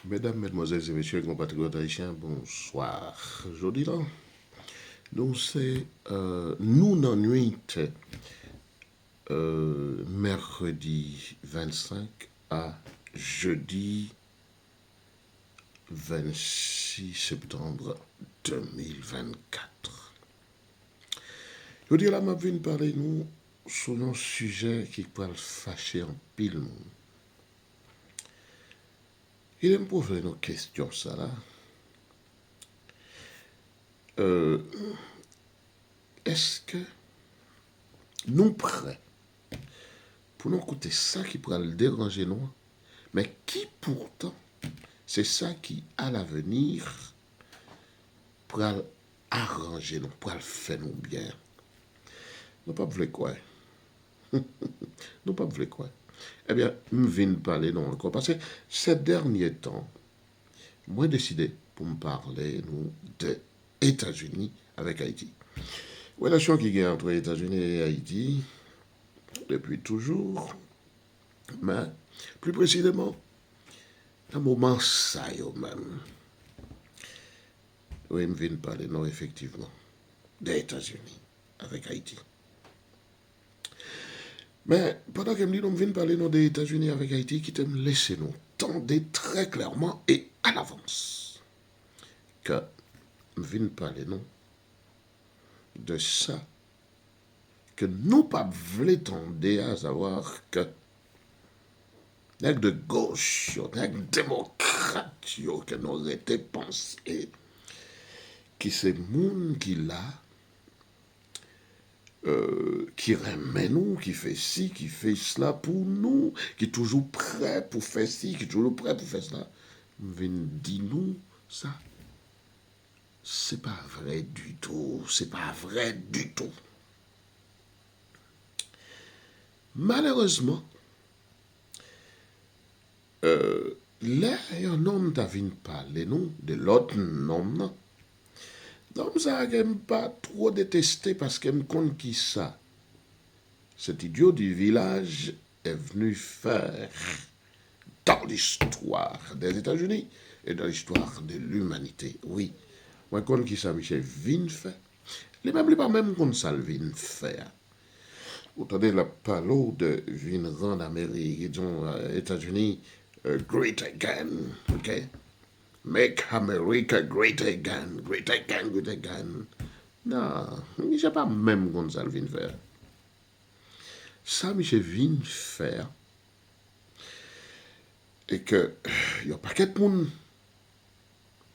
Mesdames, Mesdemoiselles et Messieurs, compatriotes haïtiens, bonsoir. Jodi là, nous dans nuit mercredi 25 à jeudi 26 septembre 2024. Jodi là, m'a venu parler nous sur un sujet qui peut fâcher en pile monde. Il me poser nos questions ça là. Est-ce que nous prêts pour nous écouter ça qui pourrait le déranger nous, mais qui pourtant, c'est ça qui, à l'avenir, pourra arranger nous, pourra le faire nous bien. Nous pas voulu quoi. Nous pas voulu quoi. Eh bien, je viens de parler non encore. Parce que ces derniers temps, moi, j'ai décidé pour me parler, nous, des États-Unis avec Haïti. Relation qui est entre les États-Unis et Haïti, depuis toujours, mais plus précisément, un moment ça, même. Oui, je viens de parler, non, effectivement, des États-Unis avec Haïti. Mais pendant que je me dis, je viens de parler non, des États-Unis avec Haïti, qui te me laisse nous tendre très clairement et à l'avance que je viens de parler non, de ça que nous pas voulons tendre à savoir que les de gauche, les démocrates que nous été pensé qui c'est monde qui là qui remet nous, qui fait ci, qui fait cela pour nous, qui est toujours prêt pour faire ci, qui est toujours prêt pour faire cela. Vient dire nous ça. C'est pas vrai du tout. C'est pas vrai du tout. Malheureusement, là, il y a un homme qui vient parler nous de l'autre homme. Donc, ça, je n'aime pas trop détester parce que je me compte qui ça. Cet idiot du village est venu faire dans l'histoire des États-Unis et dans l'histoire de l'humanité. Oui. Moi, je compte qui ça, Michel vient faire. Les mêmes, pas même qu'on ça vient faire. Vous entendez la parole de vient rendre Amérique, disons, États-Unis, great again, ok? Make America great again, great again, great again. Non, il n'y a pas même comme ça vient faire. Ça, Michel vient faire. Et que, il n'y a pas qu'être monde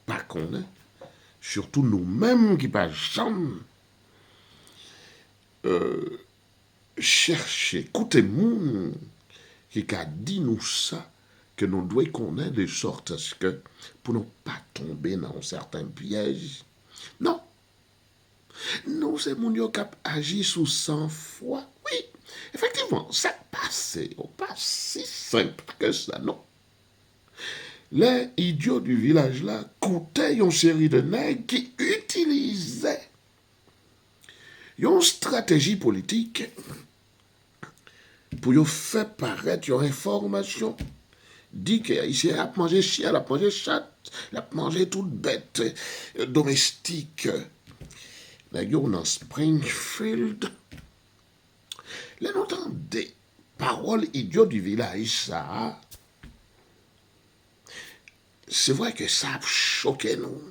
pas qu'on est. Surtout nous-mêmes qui pas jamais chercher, écouter monde qui a dit nous ça, que nous devons connaître de sorte à ce que, pour ne pas tomber dans certains pièges. Non. Nous, c'est mon qui a agi sous 100 fois. Oui, effectivement, ça passe. Pas si simple que ça, non. Les idiots du village là coûtaient une série de nègres qui utilisaient une stratégie politique pour faire paraître une information. Dit que ici, a mangé chien, a mangé chat, a mangé toute bête domestique. Là, dans Springfield, là, nous entendons des paroles idiotes du village, ça. C'est vrai que ça a choqué nous.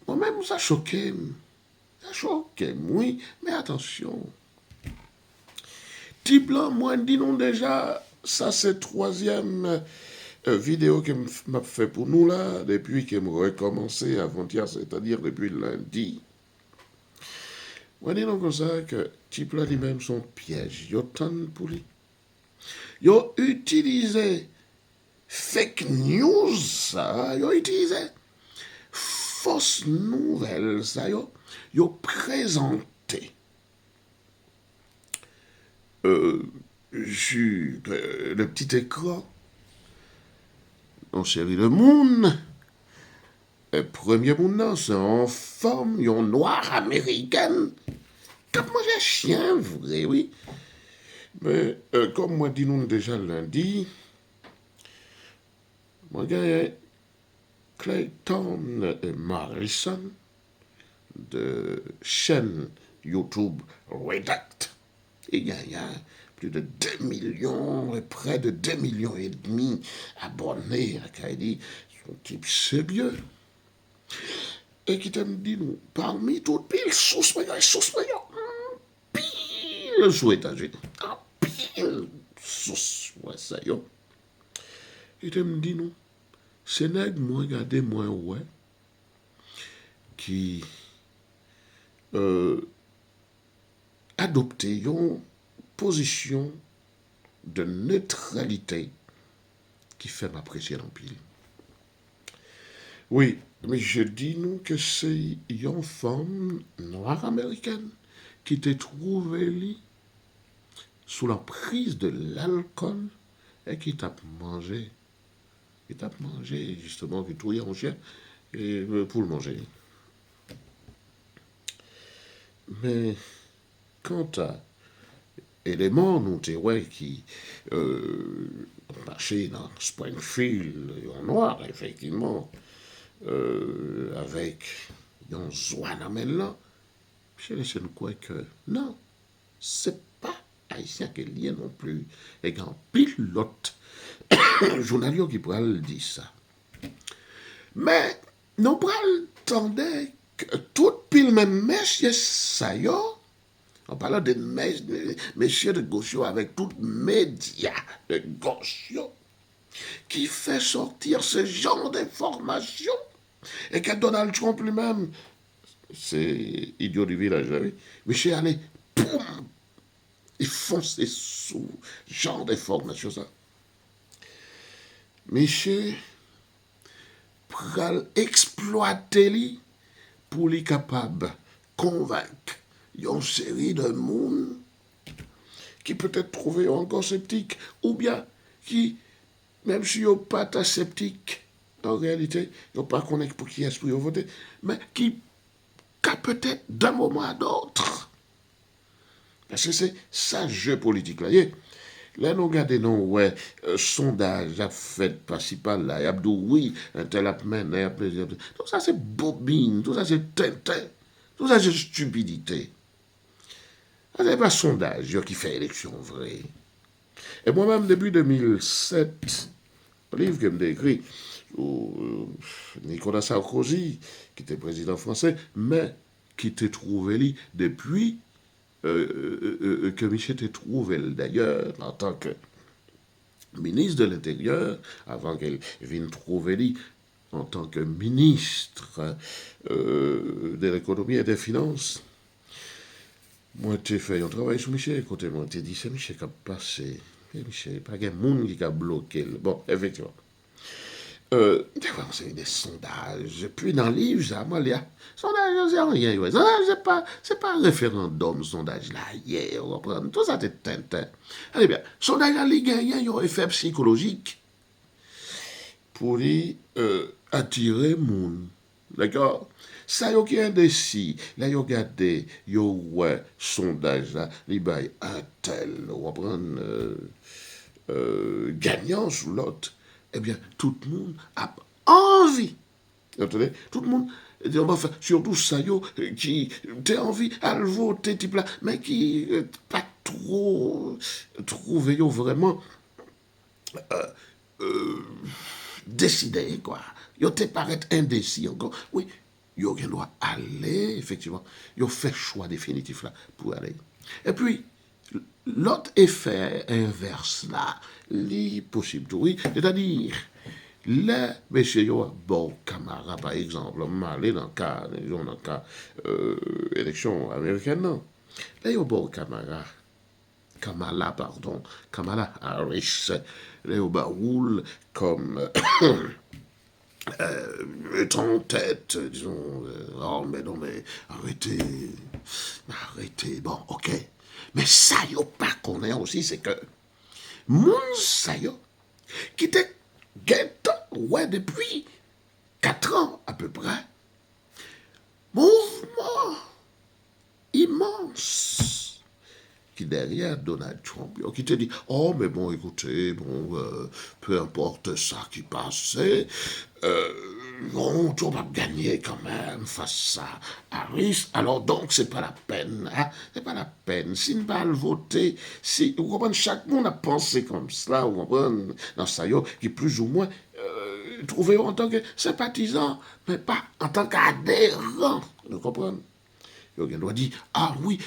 Moi-même, ça a choqué. Ça a choqué, oui, mais attention. Type là, moi, dis-nous déjà, ça c'est troisième vidéo que m'a fait pour nous là, depuis que m'a recommencé avant-hier, c'est-à-dire depuis lundi. Moi, dis-nous comme ça que type là lui-même son piège. Yo tant pour lui. Yo utilisé fake news, ça, yo utilisé fausse nouvelle, ça, yo présenté. Le petit écran, en série de monde. Le premier monde, c'est en forme, yon noir américaine. Comme moi, j'ai chien, vrai, oui. Mais comme moi, dis-nous déjà lundi, Moi, j'ai Clayton Morrison de chaîne YouTube Redact. Il y a plus de 2 millions, près de 2 millions et demi abonnés à Kaidi. C'est un type sérieux. Et qui t'aime dit, nous, parmi toutes pile sous pile sous États-Unis. Pile sous, ouais, ça y est. Et t'aime dit, nous, c'est nèg moi regardé moi ouais qui adopté une position de neutralité qui fait m'apprécier l'empile. Oui, mais je dis nous que c'est une femme noire américaine qui t'est trouvée sous l'emprise de l'alcool et qui t'a mangé. Qui t'a mangé, justement, qui touillait en chien et, pour le manger. Mais quant à éléments, nous ouais, qui marchaient dans Springfield en noir, effectivement, avec un zouana maintenant, je laisse nous croire que non, c'est pas haïtien qui est lié non plus. Et quand pilote, journaliste qui pourrait le dire ça. Mais nous pourrions attendre que tout pile même messieurs ça y est, en parlant de messieurs de gauchio avec tout média de gauchio qui fait sortir ce genre d'informations et que Donald Trump lui-même, c'est idiot du village, là, oui, monsieur allez, poum, il fonce sous genre d'informations ça. Monsieur pral exploiter li pour les capable convaincre une série de monde qui peut-être trouver encore sceptique ou bien qui, même si ils pas sceptique, en réalité, ils pas connaître pour qui est-ce qu'ils ont voté, mais qui peut-être d'un moment à l'autre. Parce que c'est ça le jeu politique là. Là, nous regardons, non, ouais, sondage a fait principal là, il y a oui, un tel a mené, tout ça c'est bobine, tout ça c'est tintin, tout ça c'est stupidité. Ce n'est pas sondage qui fait élection vraie. Et moi-même, depuis 2007, le livre que je décrit, Nicolas Sarkozy, qui était président français, mais qui était trouvé depuis que Michel était trouvé d'ailleurs en tant que ministre de l'Intérieur, avant qu'elle vienne trouver lui en tant que ministre de l'économie et des finances. Moi, j'ai fait un travail sur Michel, côté moi, j'ai dit, c'est Michel qui a passé. Et Michel, pas de monde qui a bloqué. Bon, effectivement. C'est des sondages. Puis dans le livre, ça, moi, les sondages, c'est rien. Ouais. C'est pas un référendum, sondage là, hier, on reprend. Tout ça, c'est tintin. Allez bien, sondage là, il y a un effet psychologique pour lui attirer moun. D'accord? Ça, y a indécis. Là, yo regardé, yo ouais, sondage là, il y a un tel, on reprend gagnant sous l'autre. Eh bien, tout le monde a envie. Entendez? Tout le monde, enfin, surtout ça, yo, qui a envie à le voter, type là, mais qui pas trop trouvé vraiment décidé, quoi. Yo te paraît indécis encore. Oui, yo doit aller, effectivement. Yo fait choix définitif là pour aller. Et puis, l'autre effet inverse là, li possible, oui, c'est-à-dire, là, monsieur, yo, bon, camarade, par exemple, m'aller dans le cas, élection américaine, non. Là, yo, bon, camarade, Kamala Harris, Léo Baroul, comme étant en tête, disons, oh, mais non, mais arrêtez, bon, ok. Mais ça, yo, pas qu'on est aussi, c'est que, mon ça, yo, qui était guettant, ouais, depuis 4 ans, à peu près, mouvement immense, qui derrière Donald Trump, qui te dit, oh, mais bon, écoutez, bon, peu importe ça qui passait, bon, tu vas gagner quand même face à Harris, alors donc c'est pas la peine, hein, c'est pas la peine. Si nous va le voter, si, vous comprenez, chaque monde a pensé comme cela, vous comprenez, dans ça, qui plus ou moins trouvé en tant que sympathisant, mais pas en tant qu'adhérent, vous comprenez? Il doit dire, ah oui,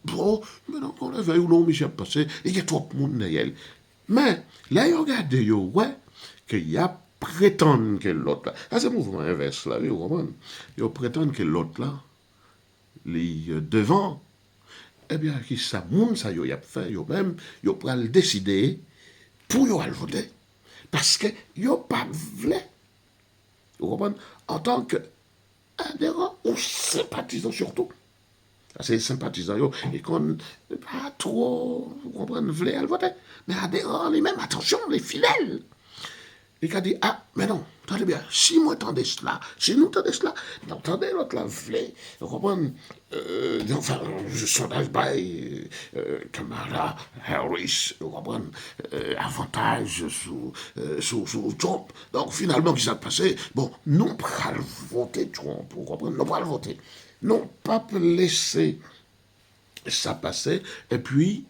bon, maintenant qu'on le veuille ou non, Michel passé, il y a trop de monde derrière. Mais, là, il regarde, ouais, qu'il y a prétendre que l'autre là, c'est un mouvement inverse là, vous comprenez? Il prétend que l'autre là, les devant, eh bien, qui ça, monde, ça, il a fait, il même, il a le décider pour y aller voter. Parce que, il a pas voulu, vous comprenez? En tant qu'adhérent ou sympathisant surtout. C'est sympathisant, yo, et qu'on pas trop, vous comprenez, voulait aller voter. Mais adhérents, les mêmes, attention, les fidèles. Il a dit, ah, mais non, attendez bien, si moi attendez cela, si nous attendez cela, attendez l'autre là, voulez, vous comprenez, enfin, le sondage by Kamala Harris, vous comprenez, avantage sous Trump. Donc finalement, qu'est-ce qui s'est passé? Bon, nous pas voter Trump, vous comprenez, nous pas le voter. Non pas laisser ça passer, et puis,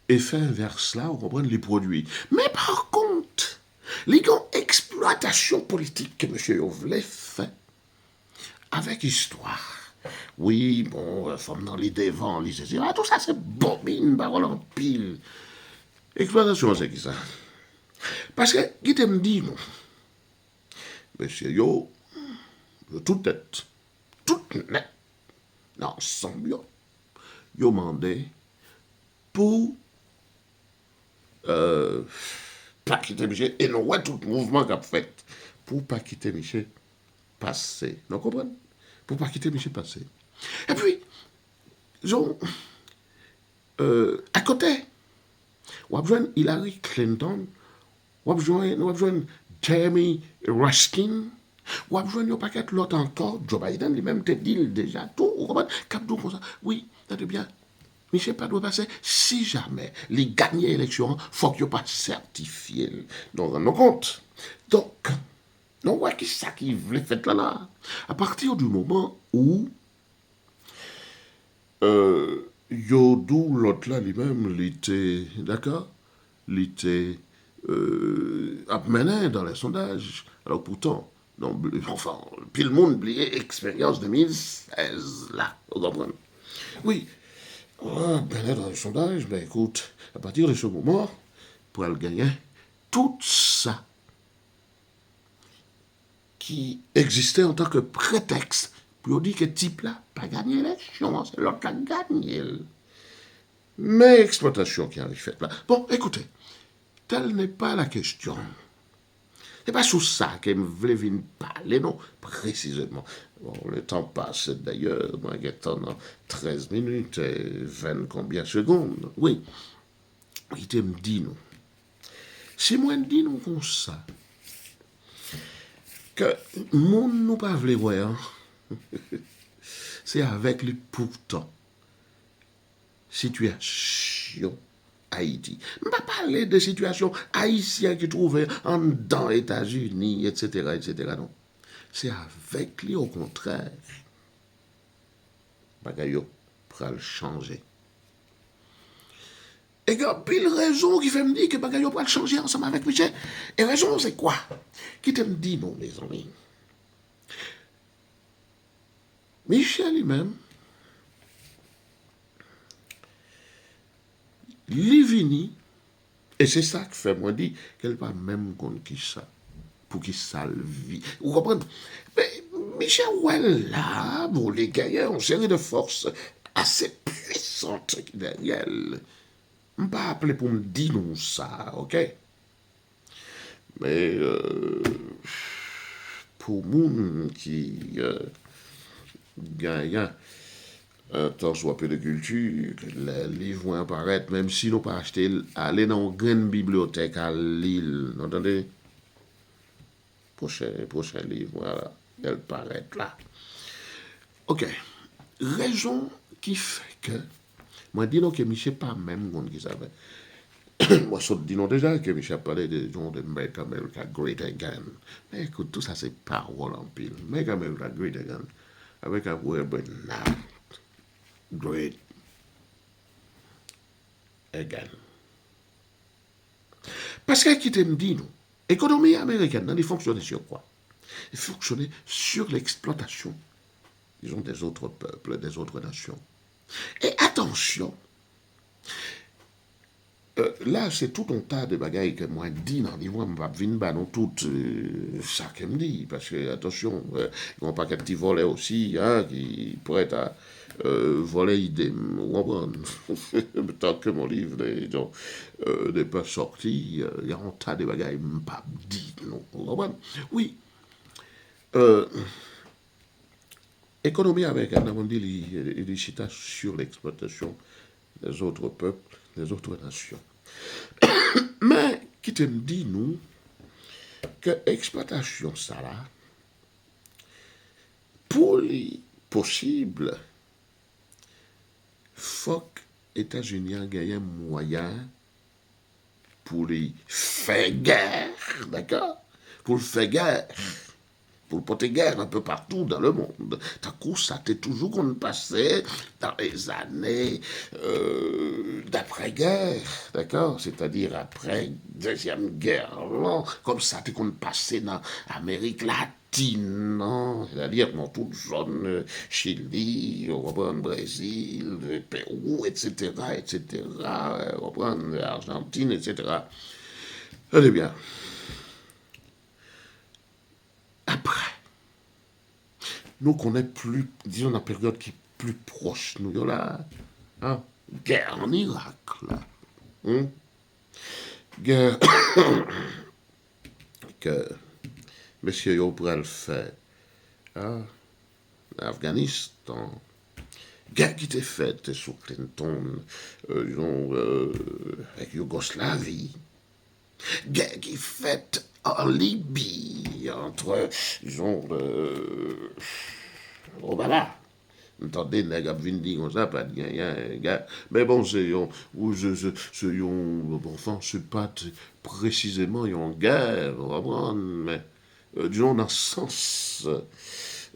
effet inverse là, vous comprenez, les produits. Mais par contre, les grandes exploitations politiques que M. Yovlet fait, avec histoire. Oui, bon, femme dans les devants, les tout ça c'est bobine, parole en pile. Exploitation, c'est qui ça? Parce que, qui te me dit, non? Monsieur Yo, tout tête, tout net, non, sans bio, yo mandé pour pas quitter Michel, et non, ouais, tout le mouvement qu'a fait, pour pas quitter Michel, passer. Vous comprenez? Pour pas quitter Michel, passer. Et puis, genre, à côté, on a besoin Hillary Clinton, on a besoin Jeremy Raskin, on a besoin un paquet l'autre encore, Joe Biden, lui-même te dit déjà tout, vous comprenez? Cap comme ça. Oui, t'as bien. Michel pas doit passer, si jamais il gagne l'élection, il faut qu'il pas certifié dans un compte. Donc, non, ouais, qui ça qui voulait faire là? À partir du moment où Yodou, l'autre là, lui-même, il était, d'accord? Il était amené dans les sondages. Alors pourtant, non, enfin, puis le monde oublié expérience 2016, là, vous comprenez? Oui, ben dans les sondages, ben écoute, à partir de ce moment, pour le gagner, tout ça qui existait en tant que prétexte pour dire que type là, pas gagné l'élection, c'est l'autre qui a gagné. Mais exploitation qui arrive faite là. Bon, écoutez, telle n'est pas la question. C'est pas sur ça que je voulais venir parler, non, précisément. Bon, le temps passe d'ailleurs, moi, dans 13 minutes et 20 combien secondes. Oui, il me dit, non. Si moi, je dis, non, comme ça, que mon nous pas voulait voir, c'est avec le pourtant. Situation Haïti. Je ne vais pas parler de situation haïtienne qui trouvent en dans les États-Unis, etc., etc. Non. C'est avec lui, au contraire, bagayo pour le changer. Et il y a pile raison qui fait me dire que bagayo pour le changer ensemble avec Michel. Et raison, c'est quoi? Qui te me dit, non, mes amis? Michel lui-même, Livini, et c'est ça qui fait moi dire qu'elle pas même contre qui ça, pour qui ça le vit. Vous comprenez? Mais Michel Well là, bon, les gars, il y a une série de forces assez puissantes qui derrière. Je ne pas appeler pour me dire non ça, ok? Mais pour moun qui gagne un temps soit peu de culture, les livres vont apparaître, même si nous pas acheter, aller dans une grande bibliothèque à Lille, vous entendez? Prochain livre, voilà, elle paraît là. Ok. Raison qui fait que Moi, dis non que Michel pas même monde qui savait. Moi, je dis non déjà que Michel parlait des gens de Make America Great Again. Mais écoute, tout ça, c'est parole en pile. Make America Great Again. Avec un word, but not great again. Parce que qui t'aime dit, nous, l'économie américaine, elle fonctionnait sur quoi? Elle fonctionnait sur l'exploitation, disons, des autres peuples, des autres nations. Et attention, là, c'est tout un tas de bagailles que moi dis dans l'ivre, je ne vais pas dans tout ça qu'elle me dit. Parce que, attention, il n'y a pas qu'un petit volet aussi, hein, qui pourrait être voler idée. Tant que mon livre n'est pas sorti, il y a un tas de bagailles pas dit. Non, oui. Économie américaine, on dit, il cita sur l'exploitation des autres peuples, des autres nations. Mais, qui te dit, nous, que l'exploitation, ça là, pour les possible, faut que les États-Unis aient un moyen pour les faire guerre, d'accord? Pour faire guerre. Pour porter guerre un peu partout dans le monde. D'un coup, ça t'est toujours qu'on passait dans les années d'après-guerre, d'accord? C'est-à-dire après Deuxième Guerre, non? Comme ça t'es qu'on passait dans l'Amérique latine, non? C'est-à-dire dans toute zone Chili, Brésil, Pérou, etc., etc., Argentine, etc. Eh bien, après, nous connaissons plus, disons, la période qui est plus proche, nous, là, hein, guerre en Irak, là, hein, guerre que M. Yobral fait, hein, Afghanistan, guerre qui était faite sous Clinton, disons, avec Yougoslavie, guerre qui est faite en Libye, entre, disons, Obama. Entendez, nèg ap vin di kon ça, pas de gars. Mais bon, c'est bon, enfin, c'est pas précisément une guerre, on va prendre, mais disons dans le sens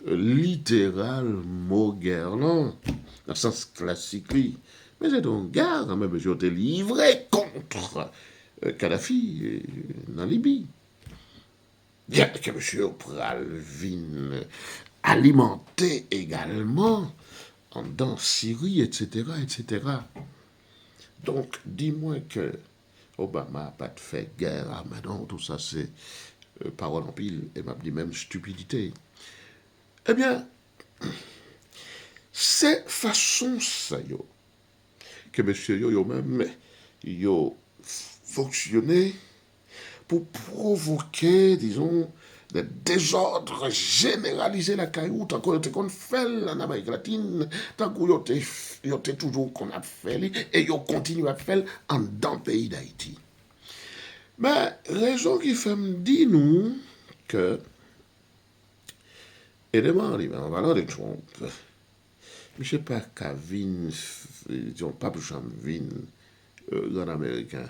littéral, mot guerre, non, dans le sens classique, oui. Mais c'est une guerre, quand même, j'ai été livré contre Kadhafi dans Libye. Bien que M. Pralvin alimenté également dans Syrie, etc., etc. Donc, dis-moi que Obama n'a pas fait guerre, ah mais non, tout ça c'est parole en pile, et m'a dit même stupidité. Eh bien, c'est façon ça, yo, que monsieur yo même, yo fonctionné pour provoquer, disons, des désordres généralisés la caillou, tant qu'on fait en Amérique latine, tant qu'on y toujours qu'on a fait, et on continue à faire en dans le pays d'Haïti. Mais, raison qui fait me dire nous que, élément, en valeur de Trump, je ne sais pas qu'à Vin, disons, pas plus en Vin, grand américain,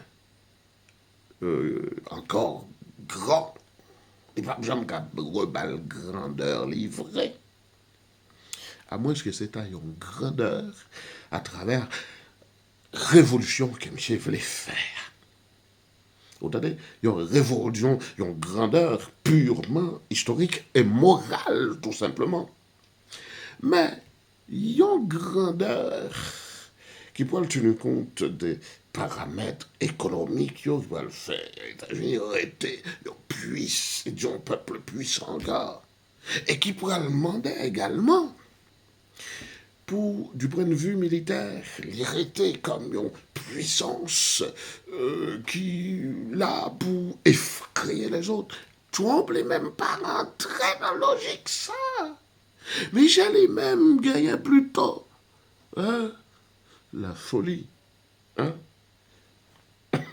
encore grand. Il n'y a pas besoin de rebal grandeur livrée. À moins que c'est une grandeur à travers révolution que M. voulait faire. Vous entendez? Il y a une révolution, une grandeur purement historique et morale, tout simplement. Mais il y a une grandeur qui peut tenir compte des paramètres économiques qui va le faire. Les États-Unis auraient été un peuple puissant encore. Et qui pourrait le demander également pour, du point de vue militaire, l'irriter comme une puissance qui, là, pour effrayer les autres. Trump n'est même pas rentré dans la logique, ça. Michel est même gagné plus tôt. Hein? La folie. Hein?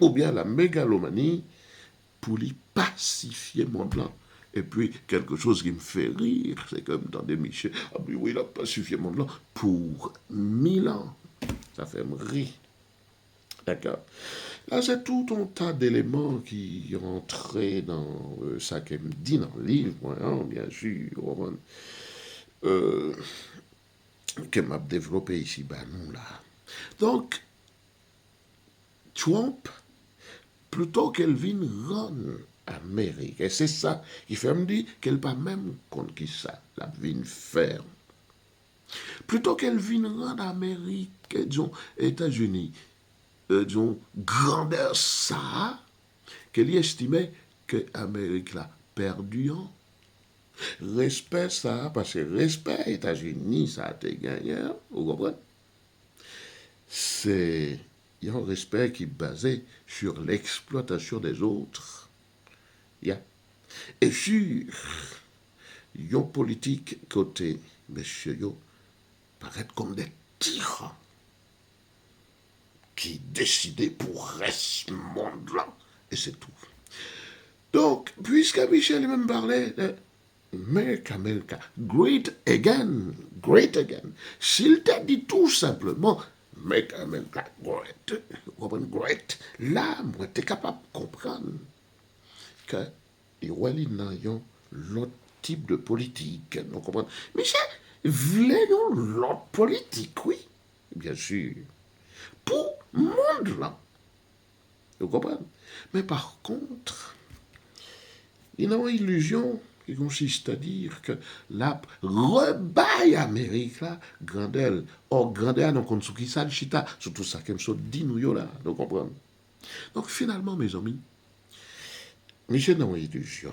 Ou bien la mégalomanie pour lui pacifier mon blanc. Et puis, quelque chose qui me fait rire, c'est comme dans des Michel. Ah oui, il a pacifié mon blanc pour 1000 ans. Ça fait me rire. D'accord? Là, c'est tout un tas d'éléments qui rentraient dans ça qu'elle me dit dans le livre, hein, bien sûr, euh, que m'a développé ici, ben nous là. Donc, Trump, plutôt qu'elle vienne rendre Amérique, et c'est ça qui fait me dire qu'elle pas même contre qui ça, la vienne faire. Plutôt qu'elle vienne rendre Amérique, disons, États-Unis, disons, grandeur ça, qu'elle estimait que l'Amérique l'a perdu en respect ça, parce que respect États-Unis, ça a été gagné, vous comprenez? C'est un respect qui est basé sur l'exploitation des autres. Yeah. Et sur une politique côté, messieurs, yo, paraît comme des tyrans qui décidaient pour reste monde-là. Et c'est tout. Donc, puisque Michel lui-même parlait de Make America great again, s'il t'a dit tout simplement Make America great, là, moi, t'es capable de comprendre que les Wallis n'ont l'autre type de politique. Nous comprenons. Michel, voulez-nous l'autre politique, oui, bien sûr. Pour le monde, là. Vous comprenez? Mais par contre, il y a une illusion qui consiste à dire que la rebaille Amérique, là, grandelle, or grandelle, non compte qui ça, le chita, surtout ça, comme ça, dit nous, là, vous comprenez? Donc finalement, mes amis, Michel n'a pas illusion.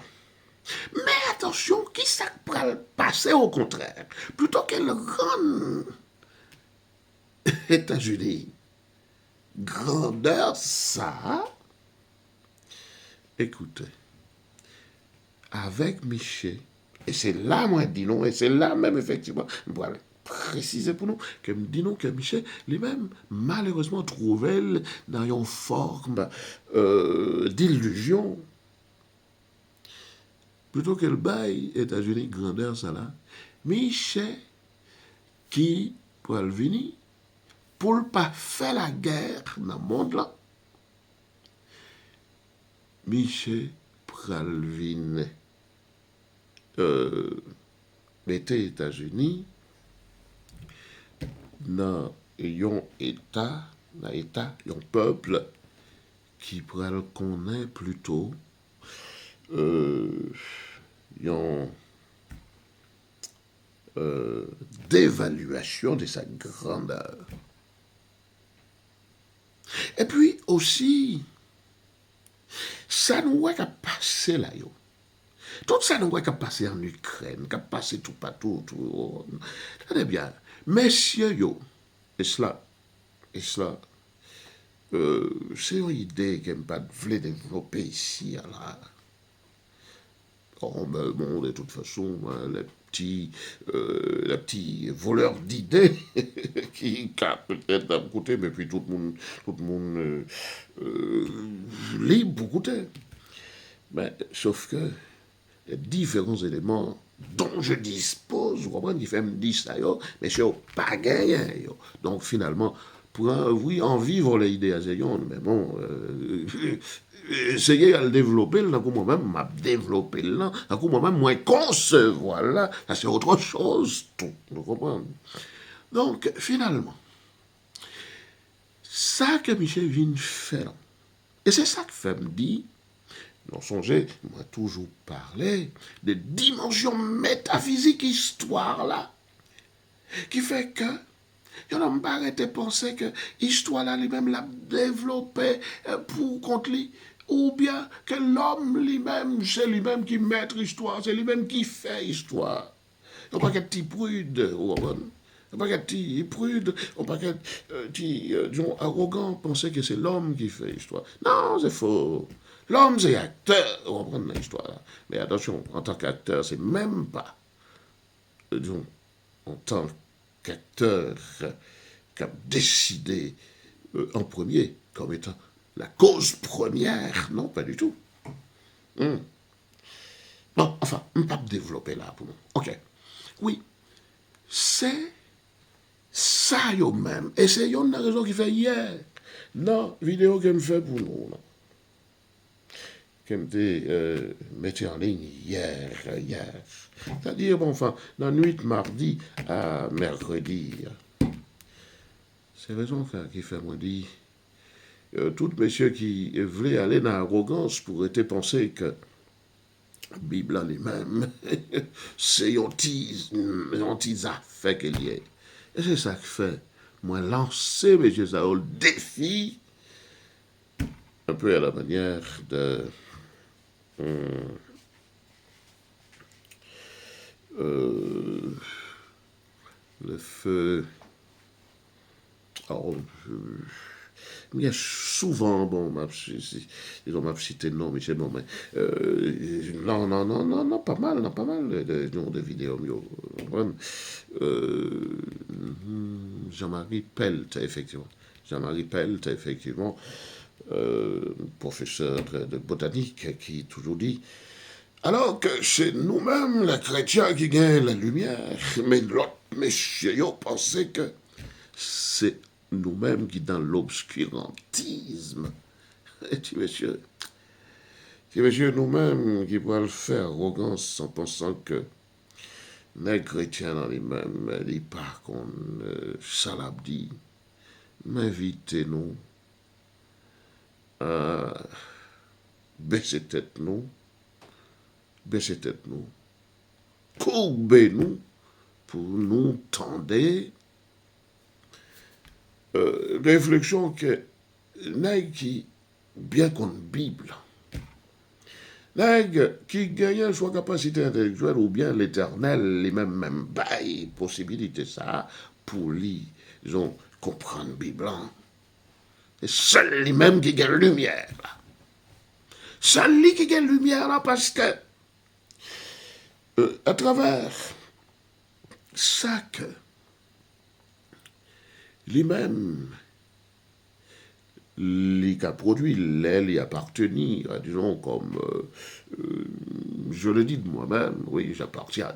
Mais attention, qui ça pourrait passer au contraire? Plutôt qu'elle rende États-Unis grandeur, ça, écoutez, avec Michel, et c'est là, moi, dis non, et c'est là même, effectivement, voilà, préciser pour nous, que me dit non que Michel, lui-même, malheureusement, trouvé dans une forme d'illusion. Plutôt que le bail États-Unis grandeur, ça là, Michel, qui, pour le venir, pour ne pas faire la guerre dans le monde là, Michel Pralvin les États-Unis dans un État, un peuple qui pral connaît plutôt une d'évaluation de sa grandeur. Et puis aussi, ça nous a passé là, yo. Tout ça nous a passé en Ukraine, qui a passé tout partout. Tout. Tenez bien, messieurs, yo, et cela, c'est une idée que je voulais développer ici, là. Oh, mais bon, de toute façon, hein, les petits voleurs d'idées qui peut-être à côté, mais puis tout le monde libre pour écouter. Mais sauf que les différents éléments dont je dispose, vous comprenez, qui fait me dire ça, yo, mais c'est pas gagné. Yo. Donc finalement, pour oui, en vivre les idées à Zéyon, mais bon, essayer à le développer, là, comme moi-même, m'a développé là, comme moi-même, moi, concevoir là, ça c'est autre chose, tout, vous comprenez. Donc finalement, ça que Michel vient faire, et c'est ça que fait me dire, non songez, moi toujours parlé de dimension métaphysique histoire là, qui fait que je n'ai pas arrêté de penser que l'histoire là lui-même l'a développée pour contre lui, ou bien que l'homme lui-même, c'est lui-même qui met l'histoire, c'est lui-même qui fait l'histoire. Il n'y a pas qu'un petit prude, il n'y a pas qu'un petit prude, il n'y a pas qu'un petit arrogant penser que c'est l'homme qui fait l'histoire. Non, c'est faux. L'homme, c'est acteur, on reprend l'histoire. Mais attention, en tant qu'acteur, c'est même pas, disons, en tant qu'acteur qui a décidé en premier comme étant la cause première. Non, pas du tout. Bon, enfin, on ne peut pas développer là pour nous. OK. Oui, c'est Ça, yo même. Et c'est une raison qui fait hier. Non, vidéo que me fait pour nous. Là. Que me mettre en ligne hier. C'est-à-dire, bon, enfin, dans la nuit de mardi à mercredi. C'est raison qui fait moi dire. Tout monsieur qui voulait aller dans l'arrogance pourrait penser que la Bible en lui-même, c'est un petit affaire qu'il y a. Et c'est ça qui fait. Moi, lancer, monsieur Sao, le défi, un peu à la manière de. Le feu. Alors, il y a souvent, bon, ils ont cité le nom, Michel, non, mais non, pas mal de vidéos. Euh, Jean-Marie Pelt, effectivement. Jean-Marie Pelt, effectivement, professeur de botanique, qui toujours dit alors que c'est nous-mêmes, les chrétiens, qui gagnent la lumière, mais l'autre monsieur, ils pensaient que c'est nous-mêmes qui dans l'obscurantisme. Et tu monsieur, nous-mêmes qui pourrons le faire arrogance en pensant que les chrétiens dans les mêmes, les pas qu'on salabdi, m'invitez-nous à baisser tête nous, courbez-nous pour nous tendre réflexion que nèg qui bien qu'on Bible nèg qui gagne soit capacité intellectuelle ou bien l'éternel les mêmes bail possibilité ça pour lui disons comprendre Bible et seul les mêmes qui gagne lumière seul lui qui gagne lumière là parce que à travers ça que lui-même, les qu'a produit, l'aile y appartenir, disons, comme je le dis de moi-même, oui, j'appartiens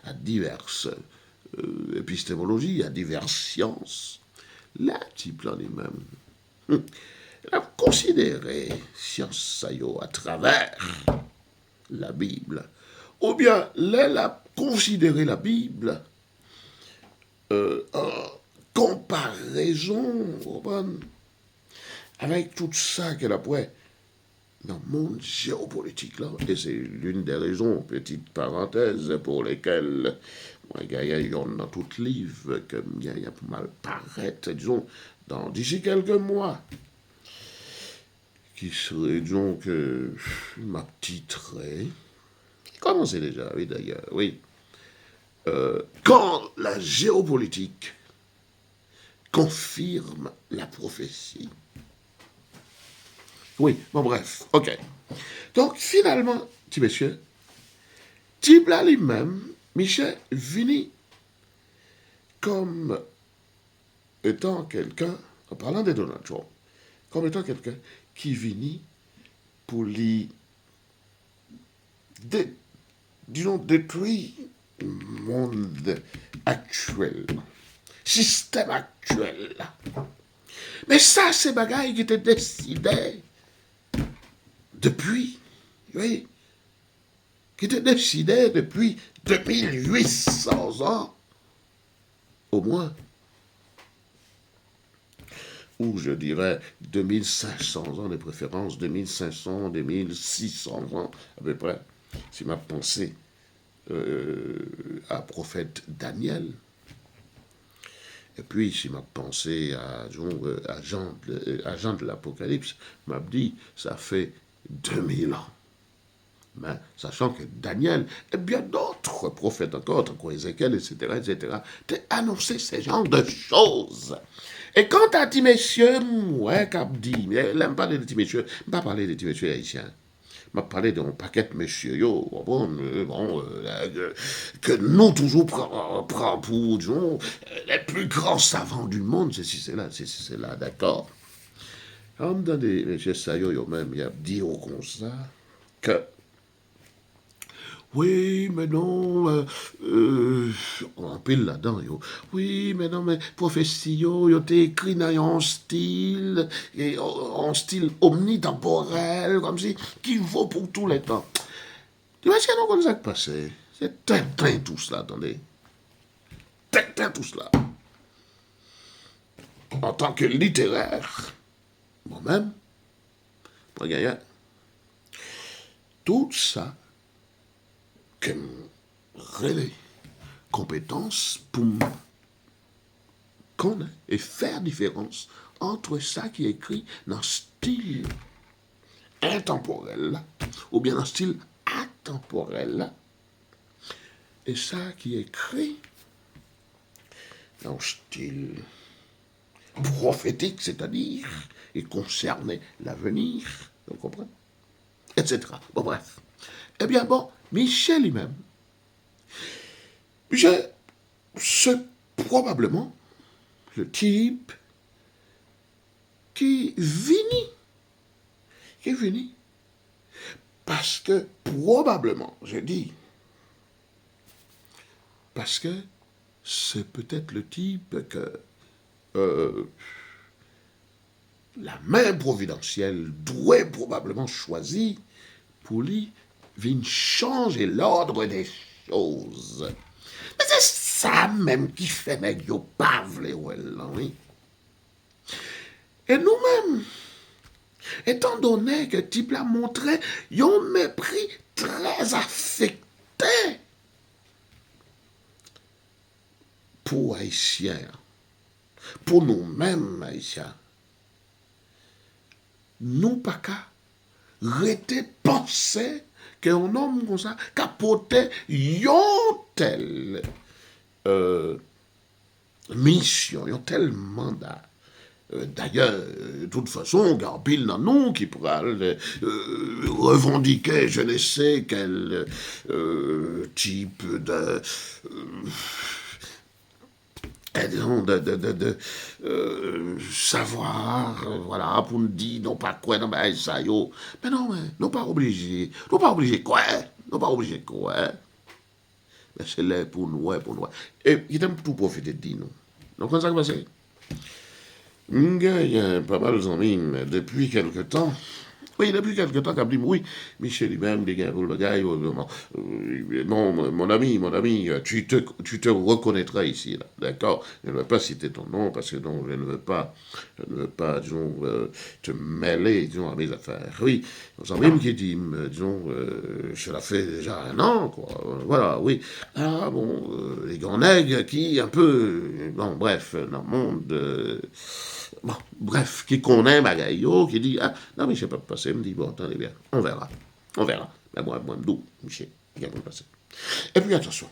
à diverses épistémologies, à diverses sciences. Là, type là lui-même, il a considéré science ça à travers la Bible. Ou bien, elle a considéré la Bible en comparaison avec tout ça qu'elle a pris dans le monde géopolitique là. Et c'est l'une des raisons, petite parenthèse, pour lesquelles moi, il y a dans tout livre que il y a pas mal paraître, disons, d'ici quelques mois, qui serait, disons, que ma petite trait. Commencez déjà, oui d'ailleurs, oui. Quand la géopolitique confirme la prophétie. Oui, bon bref, ok. Donc finalement, petit monsieur, Tibla lui-même, Michel, vini comme étant quelqu'un, en parlant de Donald Trump, comme étant quelqu'un qui vini pour lui, disons, détruire le monde actuel, système actuel. Mais ça, c'est bagaille qui était décidé depuis, oui, qui était décidé depuis 2800 ans, au moins, ou je dirais 2500 ans de préférence, 2500, 2600 ans à peu près, si ma pensée à prophète Daniel. Et puis, si m'a pensé à Jean de l'Apocalypse, m'a dit, ça fait 2000 ans. Mais sachant que Daniel et bien d'autres prophètes encore, tant Ézéchiel, etc., t'ont annoncé ce genre de choses. Et quand à dit messieurs, ouais, qu'a dit, mais n'aime pas de petits messieurs, pas parler de petits messieurs haïtiens. M'a parlé d'un paquet de messieurs, que nous toujours prend pour, disons, les plus grands savants du monde, c'est là, d'accord. En même temps, des messieurs Sayo, même, il y a dit au comme ça, que oui, mais non, en pile là-dedans, yo. Oui, mais non, mais prophétie, yo t'es écrit dans un style, en style omnitemporel, comme si, qui vaut pour tous les temps. Tu vois ce qu'il y a dans ça qui passe? C'est Tintin tout cela, attendez. Tintin tout cela. En tant que littéraire, moi-même, moi, gagnant, tout ça, comme relais, compétence pour connaître et faire différence entre ça qui est écrit dans style intemporel ou bien dans style atemporel et ça qui est écrit dans style prophétique, c'est-à-dire et concerner l'avenir, vous comprenez, etc. Bon, bref. Eh bien, bon, Michel lui-même, c'est probablement le type qui finit, parce que, probablement, je dis, parce que c'est peut-être le type que la main providentielle doit probablement choisir pour lui venir changer l'ordre des choses. Mais c'est ça même qui fait que yo pas vle oui. Et nous-mêmes, étant donné que type l'a montré un mépris très affecté pour Haïtiens, pour nous-mêmes Haïtiens, nous pas qu'à rester penser qu'un homme comme ça capotait yon tel mission, yon tel mandat. D'ailleurs, de toute façon, Garpil dans nous qui pourra revendiquer je ne sais quel type savoir, voilà, pour nous dire, non pas quoi, non, ben, ça, yo. Mais non, non pas obligé. Non pas obligé quoi? Non pas obligé quoi? Mais c'est là pour nous, pour nous. Et il aime tout profiter de dire, nous. Donc, comment ça va passer? Il y a pas mal d'amis depuis quelque temps. Oui, depuis quelque temps, dit, oui, Michel lui-même, des gars, le gars, non, mon ami, tu te reconnaîtras ici, là, d'accord? Je ne vais pas citer ton nom parce que non, je ne veux pas, disons, te mêler, disons, à mes affaires. Oui, mon ami qui dit, disons, cela fait déjà un an, quoi, voilà, oui. Ah, bon, les grands nègres qui, un peu, bon, bref, dans le monde, bon, bref, qui connaît Bagayo, qui dit, ah, non, mais je ne sais pas passer, me dit, bon, attendez bien, on verra. Mais moi, me dis, Michel, il va passer. Et puis, attention,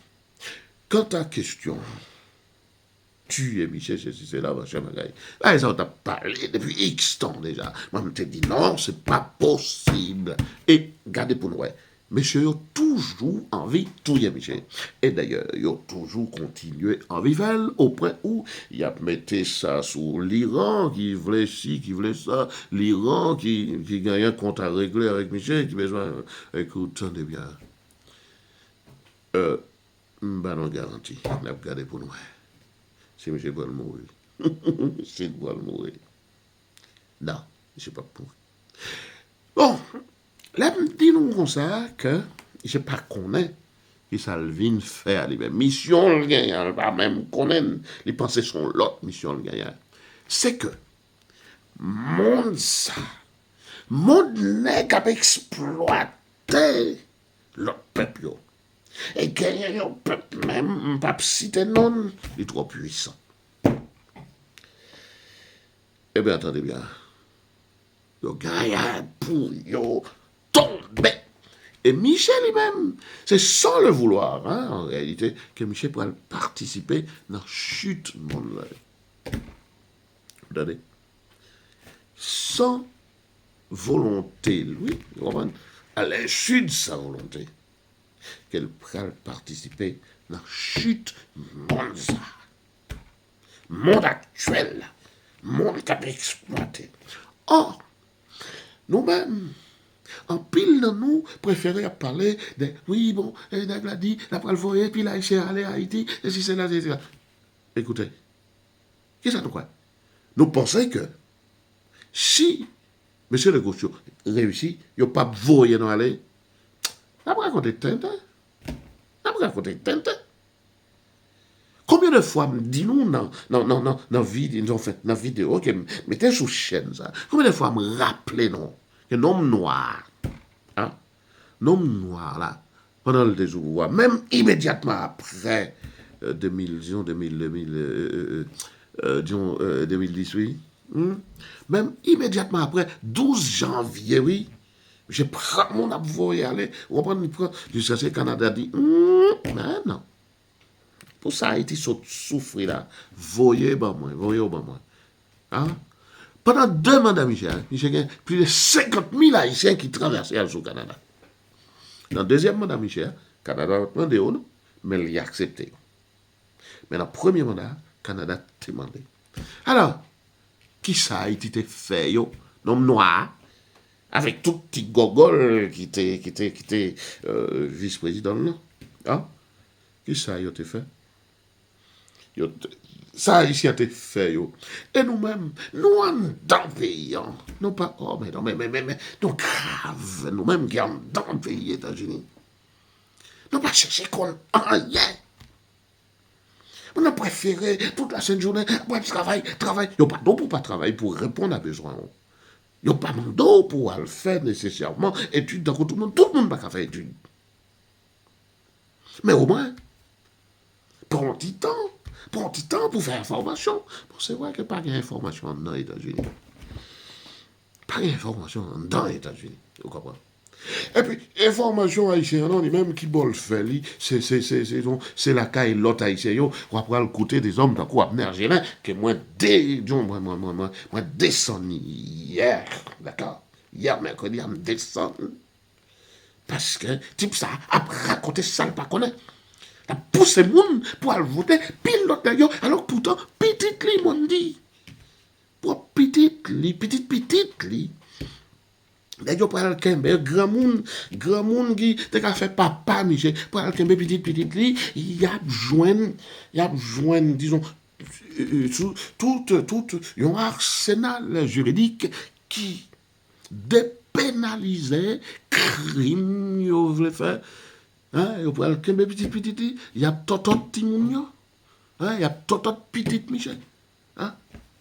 quand ta question, tu es Michel, c'est là, machin, Bagayo, ah, ça, on t'a parlé depuis X temps déjà. Moi, je te dit, non, c'est pas possible. Et, gardez pour nous, Monsieur a toujours envie de tout Michel. Et d'ailleurs, il a toujours continué à vivre au point où il a mis ça sur l'Iran, qui voulait ci, qui voulait ça, l'Iran qui gagnait un compte à régler avec Michel, qui besoin. Écoute, tenez bien. Non garantie. On a regardé pour nous. Si Michel doit le mourir. S'il doit le mourir. Non, je ne sais pas pour. Bon. Là, dis-nous comme ça que je ne sais pas qu'on est, qui ça le vient faire, les mission le gagnant, pas même qu'on est, les pensées sont l'autre mission le gagnant. C'est que, monde ça, monde n'est qu'à exploiter l'autre peuple. Et gagner le peuple même, pas citer non, il est trop puissant. Eh bien, attendez bien. Le gagnant pour yo tomber. Et Michel lui-même, c'est sans le vouloir, hein, en réalité, que Michel pourrait participer dans la chute mondiale. Vous regardez? Sans volonté, lui, à l'insu de sa volonté, qu'elle pourrait participer dans la chute mondiale. Monde actuel, monde qu'a exploité. Or, nous-mêmes, en pile pile dans nous préférait à parler de, oui, bon, il a dit, la pral voyer, puis là, il s'est allé à Haïti, et si c'est là, c'est là. Écoutez, qu'est-ce que nous croit? Nous pensons que si M. Le Gaucho réussit, il n'a pas voyer dans aller, il n'a pas raconté Tintin. Il n'a pas raconté Tintin. Combien de fois me dis-nous dans vidéo que mettez sous chaîne ça? Combien de fois me rappeler non que l'homme noir, hein, l'homme noir là, pendant le désouvoir, même immédiatement après 2000, disons 2018, même immédiatement après 12 janvier, oui, je prends mon abvoyer aller, on prend jusqu'à ce que le Canada dit, mais non. Pour ça, Haïti souffre là. Voyez, voyez au moi. Hein? Pendant 2 mandats, Michel y a plus de 50 000 Haïtiens qui traversent au Canada. Dans le deuxième mandat, Michel, le Canada a demandé, mais il a accepté. Mais dans le premier mandat, le Canada a demandé. Alors, qui ça Haïti t'a fait, yo? Nom noir, avec tout petit gogol qui était vice-président, là. Hein? Qui ça t'a fait? Ça, ici, a été fait, yo. Et nous-mêmes, nous, en dans le pays, non pas, oh, mais non, mais, nous, grave, nous-mêmes, qui sommes dans le pays, États-Unis. Nous pas chercher qu'on rien. On a préféré toute la sainte journée, pour travail. Yo pas d'eau pour pas travailler, pour répondre à besoin. Yo pas d'eau pour le faire nécessairement, études, dans tout le monde va faire études. Mais au moins, prends un petit temps pour faire information. Bon, c'est vrai qu'il n'y a pas d'information dans les États-Unis. Pas d'information dans les États-Unis. Vous comprenez? Et puis, information haïtienne, on dit même qui bol fait, c'est la caille l'autre haïtien, on va le côté des hommes d'un coup à Nergélin, que moi descends hier, d'accord? Hier, mercredi, je descends. Parce que, type ça, après raconter ça, le pas connaître. La pousse moun pour aller voter, pile l'autre d'ailleurs, alors pourtant, petite li, m'on dit. Pour petite li. D'ailleurs, pour aller kembe, grand moun qui te fait papa, Michel, pour aller kembe petite li, il y a besoin, disons, tout, un arsenal juridique qui dépénalisait crime, vous voulez faire. Hein, vous pouvez aller petit, il y a tout petit moun, hein, il y a tout petit Michel. Hein?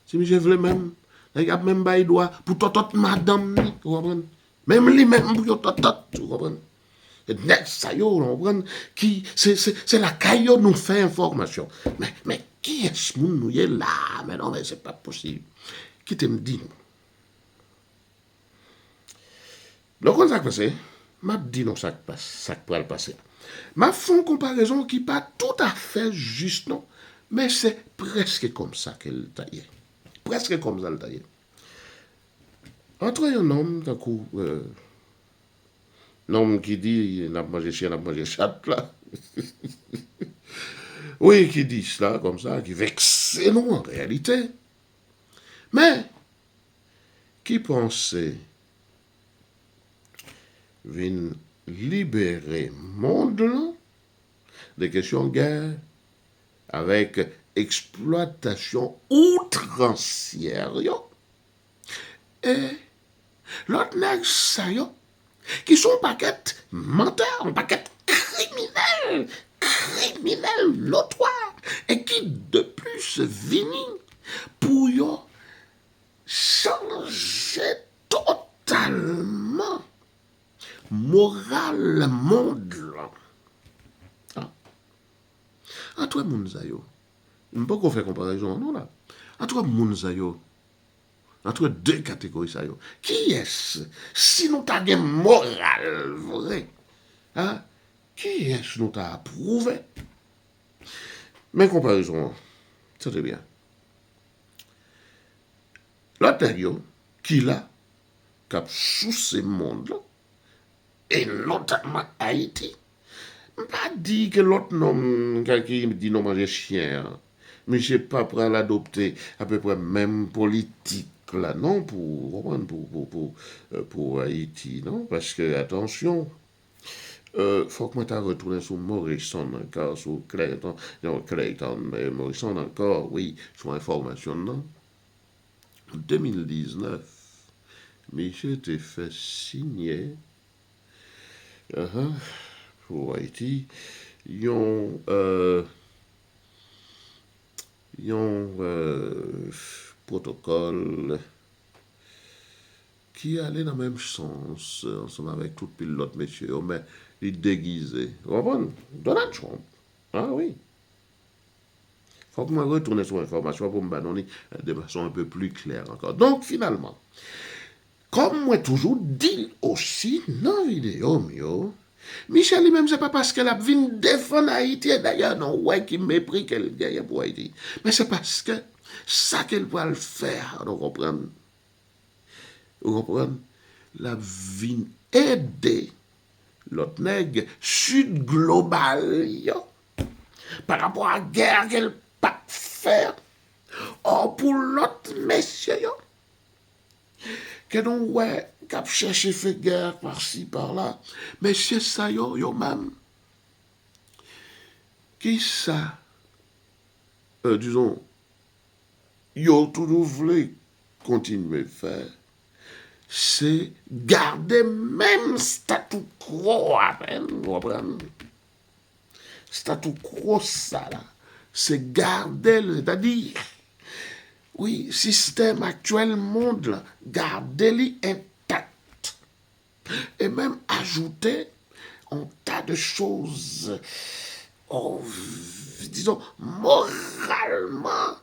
Si Michel voulait même, il y a même pas droit pour tout madame, vous comprenez? Même lui-même pour tout, vous comprenez? Et net ça yo, vous comprenez? Qui c'est la caillou nous fait information. Mais qui est ce moun nous est là? Mais non, mais c'est pas possible. Qui te me dit? Donc on ça passé. M'a dit non ça peut le passer. M'a fait une comparaison qui pas tout à fait juste non, mais c'est presque comme ça qu'elle taillait. Presque comme ça elle taillait. Entre un homme d'un coup un homme qui dit n'a mangé chien, n'a mangé chat là. Oui, qui dit cela comme ça, qui vexe non en réalité. Mais qui pensait vient libérer monde là, des questions de guerre avec exploitation outrancière et l'autre nègre ça qui sont paquet menteurs, paquet criminels notoires et qui de plus viennent pour changer totalement moral monde là. Ah. Entre moun sa yo, on ne peut pas faire comparaison non là. Entre moun sa yo, entre deux catégories sa yo, qui est-ce si nous t'a gen moral vrai, hein? Qui est-ce nous t'a approuvé? Mais comparaison, c'est bien. L'autre yo qui là, cap sous ces mondes là, et notamment Haïti. Pas dit que l'autre nom qui dit non manger chien, mais je pas prêt à l'adopter à peu près même politique là, non, pour Haïti, non? Parce que, attention, faut que moi t'as retourné sur Morrison encore, sur Clayton, non, Clayton, mais Morrison encore, oui, sur information, non? En 2019, Michel était fait signer pour Haïti, ils ont, protocole qui allait dans le même sens, ensemble avec tout l'autre monsieur, mais il déguisé. Vous comprenez? Donald Trump. Ah oui. Faut que je retourne sur l'information pour me donner de façon un peu plus claire encore. Donc, finalement, comme moi toujours dit aussi dans la vidéo, Michel lui-même, c'est pas parce qu'elle a vu défendre Haïti, et d'ailleurs, non, ouais, qui mépris qu'elle gagne pour Haïti. Mais c'est parce que ça qu'elle va le faire, vous comprenez? Vous comprenez? La vie aider l'autre nègre sud global, par rapport à la guerre qu'elle pas faire. Or, pour l'autre messieurs, que nous, ouais, cap chercher fait guerre par-ci, par-là, messieurs, ça, yo même, qui ça, disons, yo toujours voulu continuer à faire, c'est garder même statu quo à peine, vous comprenez? Statu quo, ça là, c'est garder, c'est-à-dire, oui, système actuel, monde, là, garder-le intact. Et même ajouter un tas de choses, disons, moralement